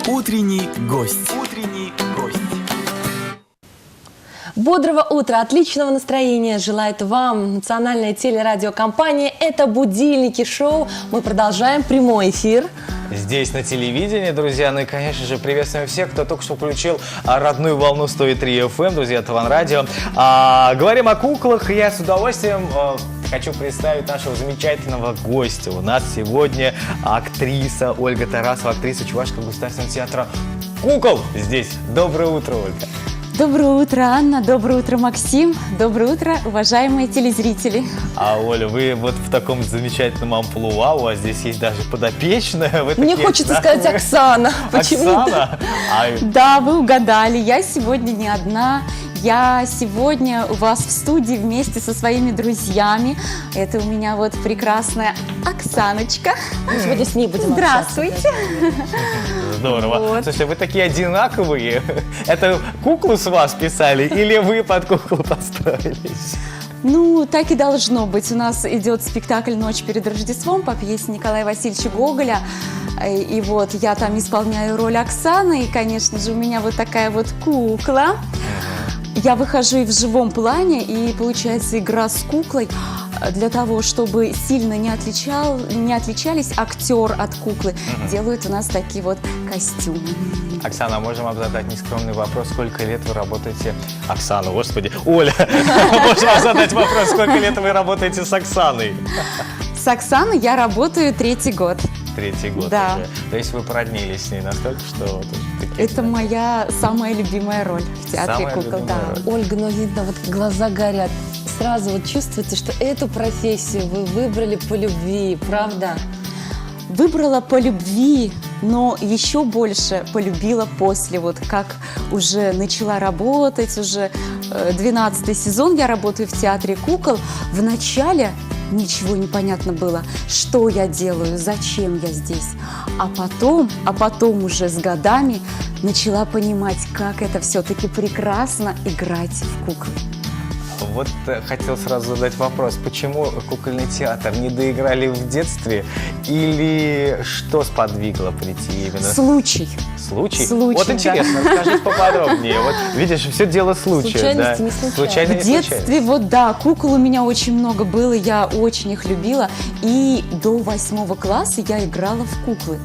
Утренний гость. Утренний гость. Бодрого утра, отличного настроения желает вам национальная телерадиокомпания. Это «Будильники» шоу. Мы продолжаем прямой эфир. Здесь на телевидении, друзья. Ну и, конечно же, приветствуем всех, кто только что включил родную волну 103 FM, друзья, Таван Радио. Говорим о куклах, и я с удовольствием хочу представить нашего замечательного гостя. У нас сегодня актриса Ольга Тарасова, актриса Чувашского государственного театра кукол здесь. Доброе утро, Ольга. Доброе утро, Анна. Доброе утро, Максим. Доброе утро, уважаемые телезрители. А, Оля, вы вот в таком замечательном амплуа, у вас здесь есть даже подопечная. Мне хочется сказать Оксана. Оксана? Да, вы угадали. Я сегодня не одна. Я сегодня у вас в студии вместе со своими друзьями. Это у меня вот прекрасная Оксаночка. Мы сегодня с ней будем Здравствуйте. Здорово. Вот. Слушайте, вы такие одинаковые. Это куклу с вас писали или вы под куклу подстроились? Ну, так и должно быть. У нас идет спектакль «Ночь перед Рождеством» по пьесе Николая Васильевича Гоголя. И вот я там исполняю роль Оксаны. И, конечно же, у меня вот такая вот кукла. Я выхожу и в живом плане, и получается игра с куклой. Для того, чтобы сильно не отличались актер от куклы, делают у нас такие вот костюмы. Оксана, можем вам задать нескромный вопрос? Сколько лет вы работаете... Оксана, господи, Оля, можем вам задать вопрос? Сколько лет вы работаете с Оксаной? С Оксаной я работаю 3-й год. 3-й год Да. уже. То есть вы породнились с ней настолько, что... вот такие, Это моя самая любимая роль в театре Самая кукол. любимая Да. роль. Ольга, ну видно, вот глаза горят. Сразу вот чувствуете, что эту профессию вы выбрали по любви, правда? Выбрала по любви, но еще больше полюбила после, вот как уже начала работать, уже 12-й сезон я работаю в театре кукол. В начале ничего не понятно было, что я делаю, зачем я здесь. А потом уже с годами начала понимать, как это все-таки прекрасно играть в куклы. Вот хотел сразу задать вопрос, почему кукольный театр не доиграли в детстве или что сподвигло прийти именно? Случай. Случай? Случай, Вот да. интересно, расскажите поподробнее. Вот видишь, все дело случая. Случайности Да? не случайно. Случайно не В детстве, случайно. вот да, кукол у меня очень много было, я очень их любила. И до 8 класса я играла в куклы.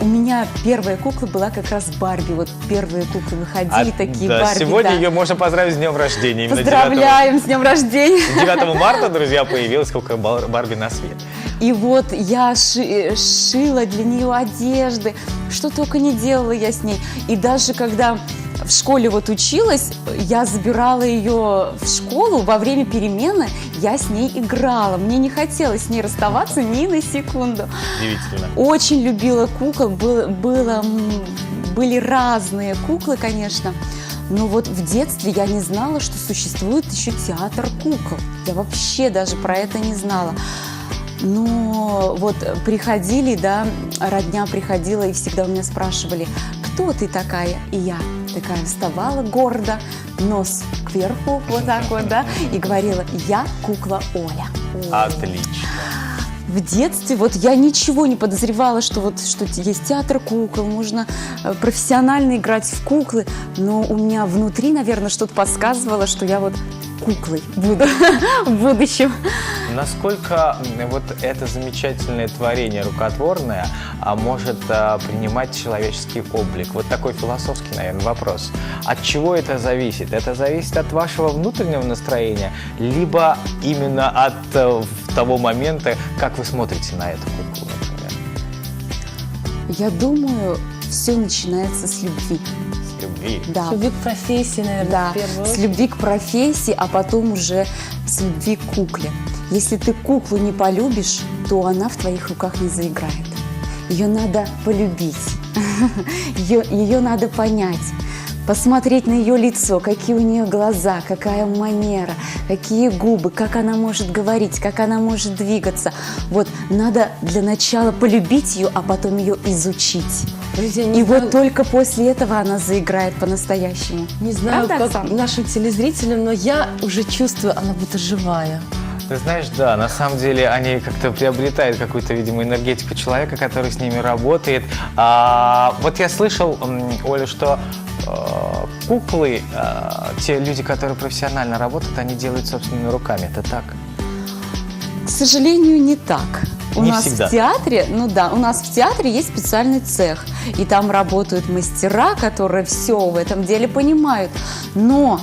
У меня первая кукла была как раз Барби. Вот первые куклы выходили, такие да, Барби. сегодня да. ее можно поздравить с днем рождения. Именно Поздравляем с днем рождения! 9 марта, друзья, появилась кукла Барби на свет. И вот я шила для нее одежды, что только не делала я с ней. И даже когда в школе вот училась, я забирала ее в школу, во время перемены я с ней играла. Мне не хотелось с ней расставаться ни на секунду. Удивительно. Очень любила кукол, были разные куклы, конечно. Но вот в детстве я не знала, что существует еще театр кукол. Я вообще даже про это не знала. Но вот приходили, да, родня приходила и всегда у меня спрашивали, кто ты такая? И я такая вставала гордо, нос кверху, вот так вот, да, и говорила, я кукла Оля. Отлично. В детстве вот я ничего не подозревала, что есть театр кукол, можно профессионально играть в куклы, но у меня внутри, наверное, что-то подсказывало, что я вот куклой буду в будущем. Насколько вот это замечательное творение рукотворное может принимать человеческий облик? Вот такой философский, наверное, вопрос. От чего это зависит? Это зависит от вашего внутреннего настроения, либо именно от того момента, как вы смотрите на эту куклу, например? Я думаю, все начинается с любви. С любви. Да. С любви к профессии, наверное, Да, в первую с очередь. любви к профессии, а потом уже с любви к кукле. Если ты куклу не полюбишь, то она в твоих руках не заиграет. Ее надо полюбить, ее надо понять, посмотреть на ее лицо, какие у нее глаза, какая манера, какие губы, как она может говорить, как она может двигаться. Вот надо для начала полюбить ее, а потом ее изучить. Друзья, не И знаю, вот только после этого она заиграет по-настоящему. не знаю, Правда, как Оксана? нашим телезрителям, но я уже чувствую, она будто живая. Ты знаешь, да, на самом деле они как-то приобретают какую-то, видимо, энергетику человека, который с ними работает. Вот я слышал, Оля, что куклы, те люди, которые профессионально работают, они делают собственными руками. Это так? К сожалению, не так. У Не нас всегда. в театре, ну да, у нас в театре есть специальный цех, и там работают мастера, которые все в этом деле понимают. Но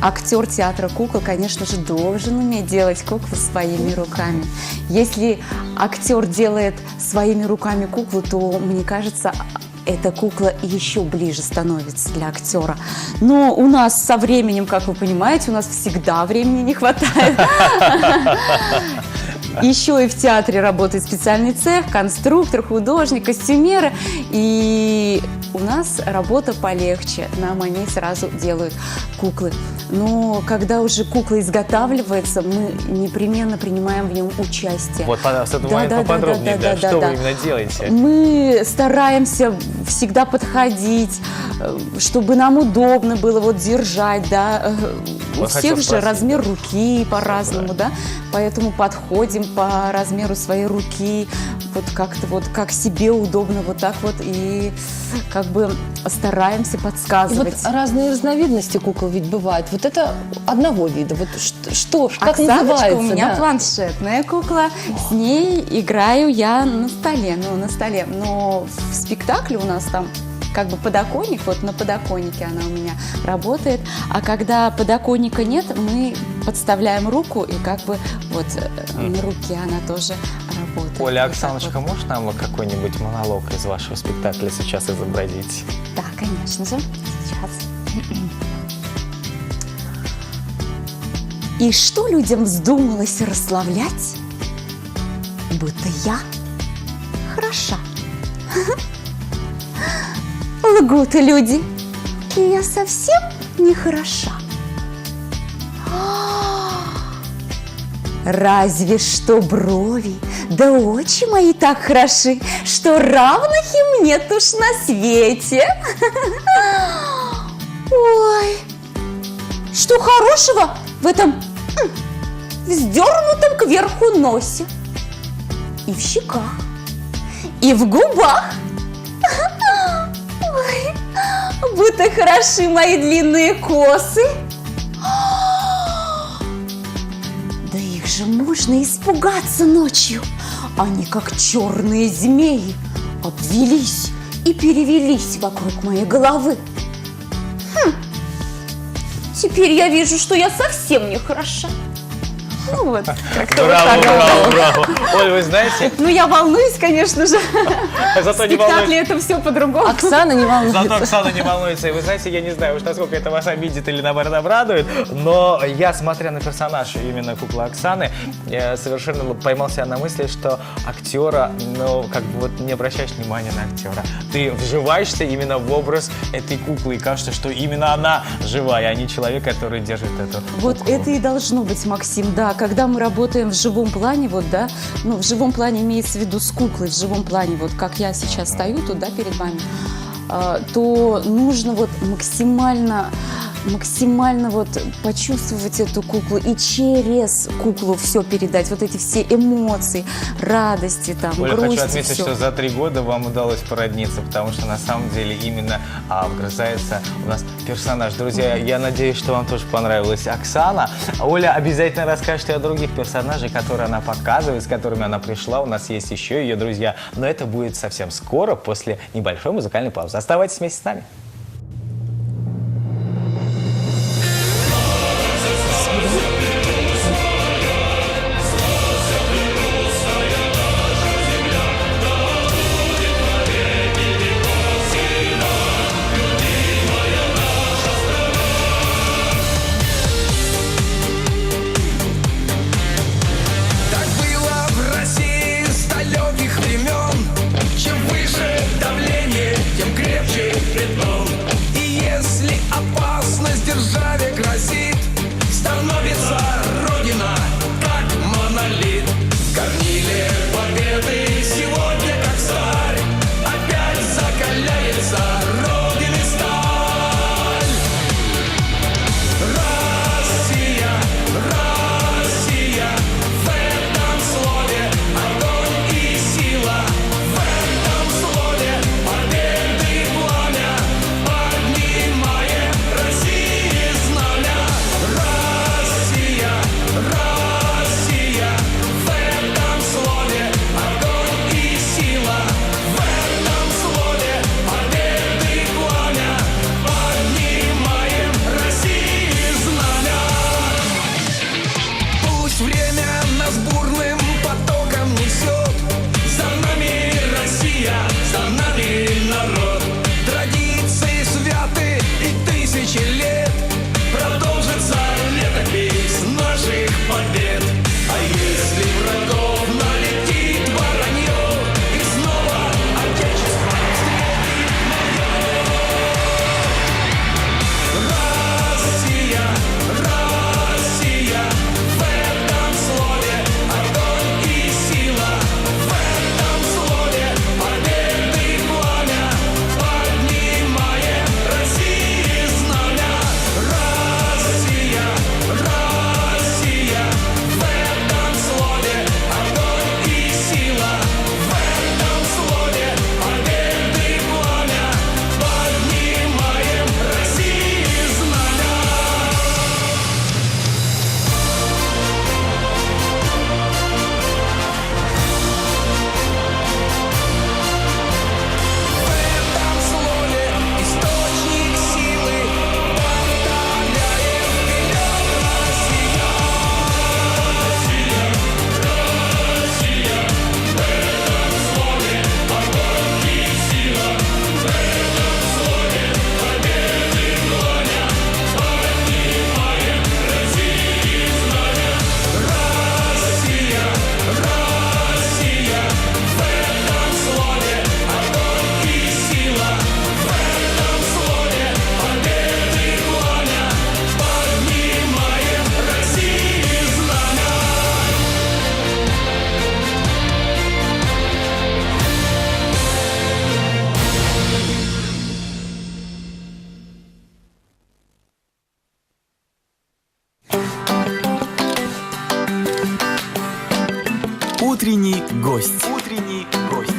актер театра кукол, конечно же, должен уметь делать куклу своими руками. Если актер делает своими руками куклу, то, мне кажется, эта кукла еще ближе становится для актера. Но у нас со временем, как вы понимаете, у нас всегда времени не хватает. Еще и в театре работает специальный цех, конструктор, художник, костюмеры. И у нас работа полегче. Нам они сразу делают куклы. Но когда уже кукла изготавливается, мы непременно принимаем в нем участие. Вот с этого момента поподробнее, да, что вы именно делаете? Мы стараемся всегда подходить, чтобы нам удобно было вот держать, да. У Вот всех хотел же спросить, размер да. руки по-разному, да, поэтому подходим по размеру своей руки, вот как-то вот как себе удобно, вот так вот, и как бы стараемся И вот подсказывать. разные разновидности кукол ведь бывают. Вот это одного вида. Вот что как Оксаночка называется? у меня да? планшетная кукла, с ней играю я на столе, но в спектакле у нас там как бы подоконник, вот на подоконнике она у меня работает, а когда подоконника нет, мы подставляем руку, и как бы вот на руке она тоже работает. Оля, Вот так Оксаночка, вот. можешь нам какой-нибудь монолог из вашего спектакля сейчас изобразить? Да, конечно же, сейчас. И что людям вздумалось расславлять, будто я хороша. Лгут люди, и я совсем не хороша. Разве что брови, да очи мои так хороши, что равных им нет уж на свете. Ой, что хорошего в этом вздернутом кверху носе, и в щеках, и в губах. Ой, будто хороши мои длинные косы. Да их же можно испугаться ночью. Они, как черные змеи, обвелись и перевелись вокруг моей головы. Теперь я вижу, что я совсем не хороша. Ну вот, как-то вот Браво, так. браво, браво. Оль, вы знаете, Ну, я волнуюсь, конечно же. В зато не спектакле волнуйтесь. это все по-другому. Оксана не волнуется. Зато Оксана не волнуется. И вы знаете, я не знаю уж, насколько это вас обидит или наоборот обрадует, но я, смотря на персонаж именно куклы Оксаны, я совершенно поймал себя на мысли, что актера, ну, как бы вот не обращаешь внимания на актера. Ты вживаешься именно в образ этой куклы, и кажется, что именно она живая, а не человек, который держит эту Вот куклу. это и должно быть, Максим, да. Когда мы работаем в живом плане, вот, да, ну, в живом плане имеется в виду с куклой, в живом плане, вот, как я сейчас стою тут, да, перед вами, то нужно вот максимально вот почувствовать эту куклу и через куклу все передать, вот эти все эмоции, радости, там, Оля, грусти, хочу отметить, всё. что за 3 года вам удалось породниться, потому что на самом деле именно вгрызается у нас персонаж. Друзья, я надеюсь, что вам тоже понравилась Оксана. Оля обязательно расскажет и о других персонажах, которые она показывает, с которыми она пришла. У нас есть еще ее друзья, но это будет совсем скоро, после небольшой музыкальной паузы. Оставайтесь вместе с нами. Так было в России с далеких времен. Чем выше давление, тем крепче ритм. гость. Утренний гость.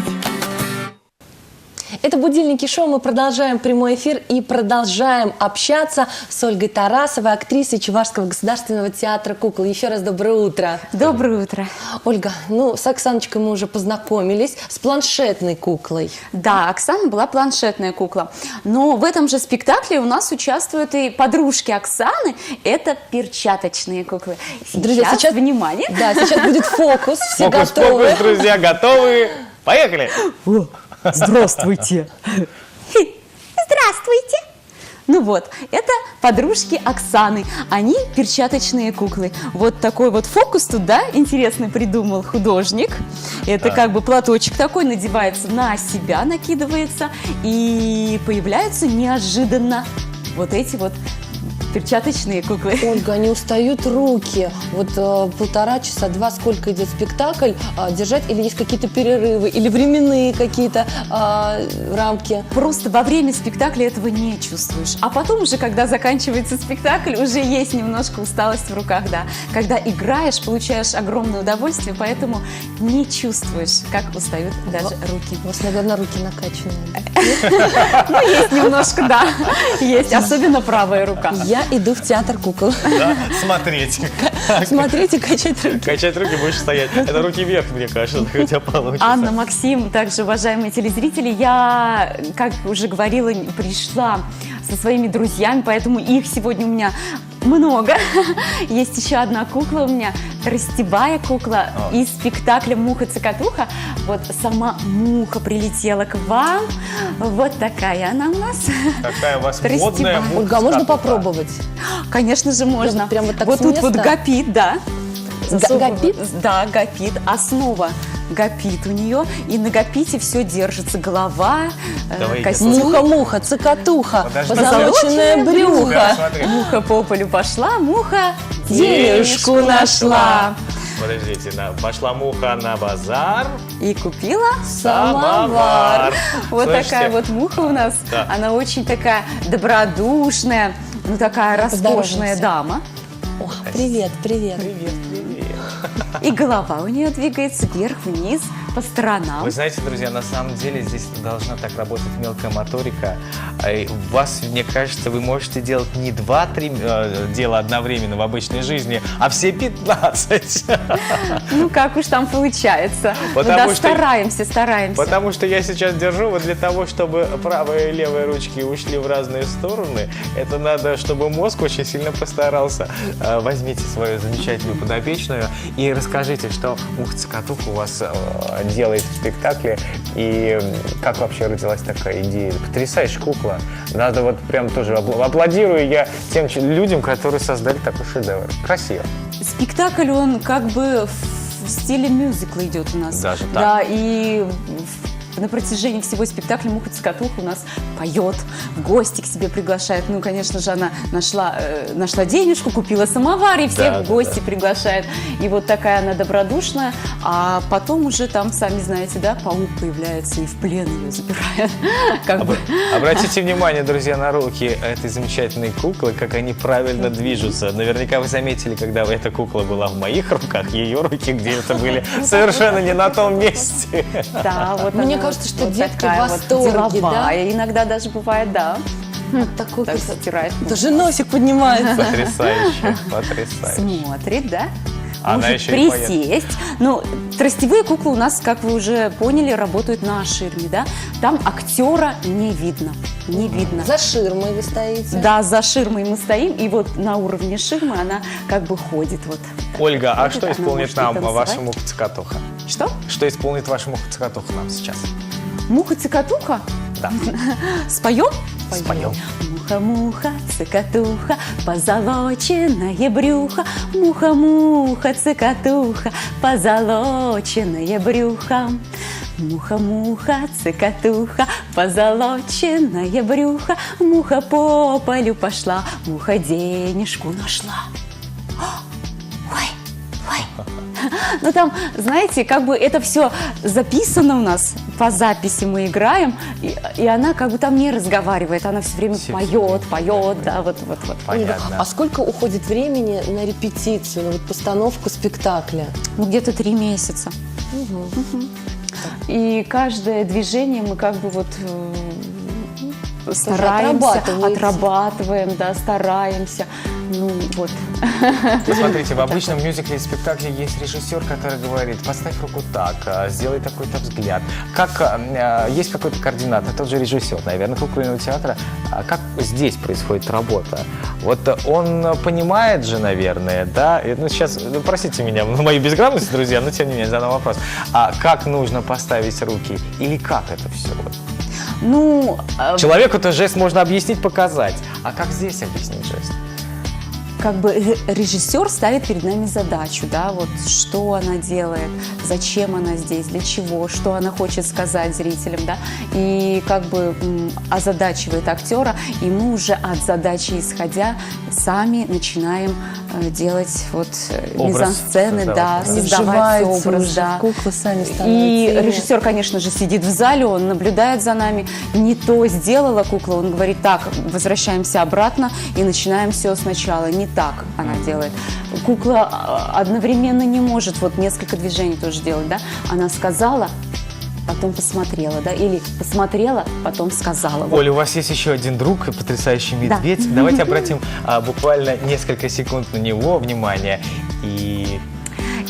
Это «Будильники шоу». Мы продолжаем прямой эфир и продолжаем общаться с Ольгой Тарасовой, актрисой Чувашского государственного театра кукол. Еще раз доброе утро. Доброе утро. Ольга, ну, с Оксаночкой мы уже познакомились, с планшетной куклой. Да, Оксана была планшетная кукла. Но в этом же спектакле у нас участвуют и подружки Оксаны. Это перчаточные куклы. Друзья, сейчас внимание. Да, сейчас будет фокус, все готовы. Фокус, друзья, готовы? Поехали! Здравствуйте. Здравствуйте. Ну вот, это подружки Оксаны. Они перчаточные куклы. Вот такой вот фокус тут, да, интересно придумал художник. Это как бы платочек такой надевается на себя, накидывается, и появляются неожиданно вот эти вот перчаточные куклы. Ольга, они устают руки. Вот 1,5 часа, 2, сколько идет спектакль, держать, или есть какие-то перерывы, или временные какие-то рамки? Просто во время спектакля этого не чувствуешь. А потом уже, когда заканчивается спектакль, уже есть немножко усталость в руках, да. Когда играешь, получаешь огромное удовольствие, поэтому не чувствуешь, как устают даже руки. У вас, наверное, руки накачанные. Ну, есть немножко, да. Есть, особенно правая рука. Я иду в театр кукол. Да, смотреть. Смотрите, качать руки. Качать руки, будешь стоять. Это руки вверх, мне кажется, у тебя получится. Анна, Максим, также уважаемые телезрители, я, как уже говорила, пришла со своими друзьями, поэтому их сегодня у меня много. Есть еще одна кукла у меня, тростевая кукла из спектакля «Муха-цокотуха». Вот сама муха прилетела к вам. Вот такая она у нас. Какая у вас Тростевая. модная муха. Ольга, а можно попробовать? Конечно же, можно. Прям вот так вот с тут вот места? гапит, да. Гапит? Да, гапит. Основа гапит у нее. И на гапите все держится. Голова, Давай, костюм. Муха-муха, цокотуха, Подожди. позолоченное Да, брюхо. смотри. Муха по полю пошла, муха Денежку нашла. Подождите, пошла муха на базар. и купила Самовар. Вот Слышите? такая вот муха у нас. Да. Она очень такая добродушная, ну такая роскошная Поздороваемся. дама. О, привет, привет. Привет, привет. И голова у нее двигается вверх-вниз по сторонам. Вы знаете, друзья, на самом деле здесь должна так работать мелкая моторика. И у вас, мне кажется, вы можете делать не 2-3 дела одновременно в обычной жизни, а все 15. Ну, как уж там получается. Потому Ну да, что- стараемся. Потому что я сейчас держу вот для того, чтобы правая и левая ручки ушли в разные стороны. Это надо, чтобы мозг очень сильно постарался. Возьмите свою замечательную подопечную и расскажите, что муха-цокотуха у вас делает в спектакле и как вообще родилась такая идея. Потрясающая кукла. Надо вот прям тоже аплодирую я тем людям, которые создали такой шедевр. Красиво. Спектакль, он как бы в стиле мюзикла идет у нас. Даже так? Да, и на протяжении всего спектакля Муха-цокотуха у нас поет, в гости к себе приглашает. Ну, конечно же, она нашла денежку, купила самовар и всех Да, в гости приглашает. И вот такая она добродушная. А потом уже там, сами знаете, да, паук появляется и в плен ее забирает. Как бы. Обратите внимание, друзья, на руки этой замечательной куклы, как они правильно движутся. Наверняка вы заметили, когда эта кукла была в моих руках, ее руки где-то были совершенно не на том месте. Да, вот Мне она кажется, что вот детки в такая вот восторге, деловая. Иногда даже бывает, да. Такой Так красоты. стирает. Даже носик поднимается. Потрясающе, потрясающе. Смотрит, да? Она Может еще и поет. присесть. Ну, тростевые куклы у нас, как вы уже поняли, работают на ширме, да? Там актера не видно. Не видно. За ширмой вы стоите. Да, за ширмой мы стоим, и вот на уровне ширмы она как бы ходит. Вот. Ольга, а Ходит, что она исполнит может и нам танцевать. ваша муха-цокотуха? Что? Что исполнит ваша муха-цокотуха нам сейчас? Муха-цокотуха? Да, Споем? споем. Муха-муха, цокотуха, позолоченное брюхо. Муха-муха, цокотуха, позолоченное брюхо. Муха-муха, цокотуха, позолоченное брюхо. Муха по полю пошла, муха денежку нашла. Ой, ой. Ну там, знаете, как бы это все записано у нас, по записи мы играем, и она как бы там не разговаривает, она все время поет, да, вот. Понятно. А сколько уходит времени на репетицию, на вот постановку спектакля? Ну где-то 3 месяца. И каждое движение мы как бы вот стараемся, отрабатываем, да, стараемся. Ну вот. Ну, смотрите, в обычном мюзикле и спектакле есть режиссер, который говорит: поставь руку так, сделай такой-то взгляд. Как есть какой-то координатор, тот же режиссер, наверное, кукольного театра. Как здесь происходит работа? Вот он понимает же, наверное, да? Ну, сейчас, простите меня, мою безграмотность, друзья, но тем не менее задам вопрос. А как нужно поставить руки? Или как это все? Ну, Человеку-то жест можно объяснить, показать. А как здесь объяснить жест? как бы режиссер ставит перед нами задачу, да, вот что она делает, зачем она здесь, для чего, что она хочет сказать зрителям, да, и как бы озадачивает актера, и мы уже от задачи исходя сами начинаем делать вот мизансцены, да, создавать образ, да. Куклы сами становятся. И режиссер, конечно же, сидит в зале, он наблюдает за нами, не то сделала кукла, он говорит: так, возвращаемся обратно и начинаем все сначала. Не так она делает. Кукла одновременно не может вот несколько движений тоже делать, да. Она сказала, потом посмотрела, да, или посмотрела, потом сказала. Вот. Оля, у вас есть еще один друг, потрясающий медведь. Да. Давайте обратим буквально несколько секунд на него внимание. И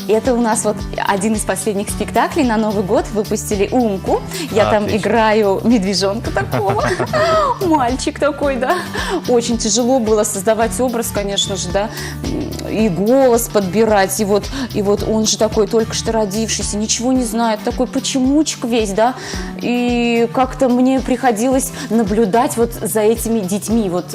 это у нас вот один из последних спектаклей на Новый год. Выпустили «Умку». Я там играю медвежонка такого. Мальчик такой, да. Очень тяжело было создавать образ, конечно же, да. И голос подбирать. И вот он же такой только что родившийся, ничего не знает. Такой почемучек весь, да. И как-то мне приходилось наблюдать вот за этими детьми. Вот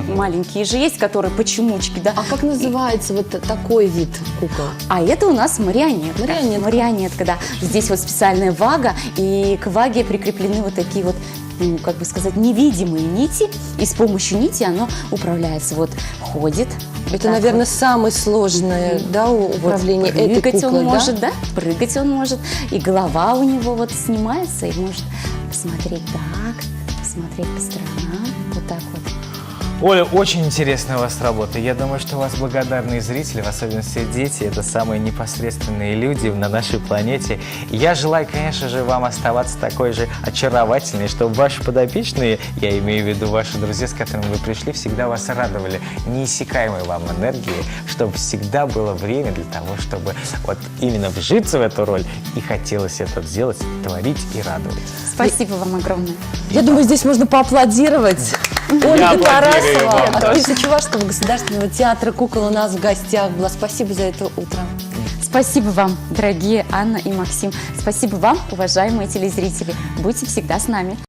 маленькие же есть, которые почемучки, да. А как называется вот такой вид кукол? А это у нас марионетка. Марионетка, да. Здесь вот специальная вага, и к ваге прикреплены вот такие вот, ну, как бы сказать, невидимые нити, и с помощью нити оно управляется. Вот ходит. Это, наверное, самое сложное, да, управление этой куклой, прыгать он может, да? да? Прыгать он может. И голова у него вот снимается, и может посмотреть так, посмотреть по сторонам, вот так вот. Оля, очень интересная у вас работа. Я думаю, что у вас благодарные зрители, в особенности дети, это самые непосредственные люди на нашей планете. И я желаю, конечно же, вам оставаться такой же очаровательной, чтобы ваши подопечные, я имею в виду ваши друзья, с которыми вы пришли, всегда вас радовали неиссякаемой вам энергией, чтобы всегда было время для того, чтобы вот именно вжиться в эту роль, и хотелось это сделать, творить и радовать. Спасибо вам огромное. Я думаю, здесь можно поаплодировать. Ольга Тарасова, актриса Чувашского государственного театра кукол у нас в гостях была. Спасибо за это утро. Спасибо вам, дорогие Анна и Максим. Спасибо вам, уважаемые телезрители. Будьте всегда с нами.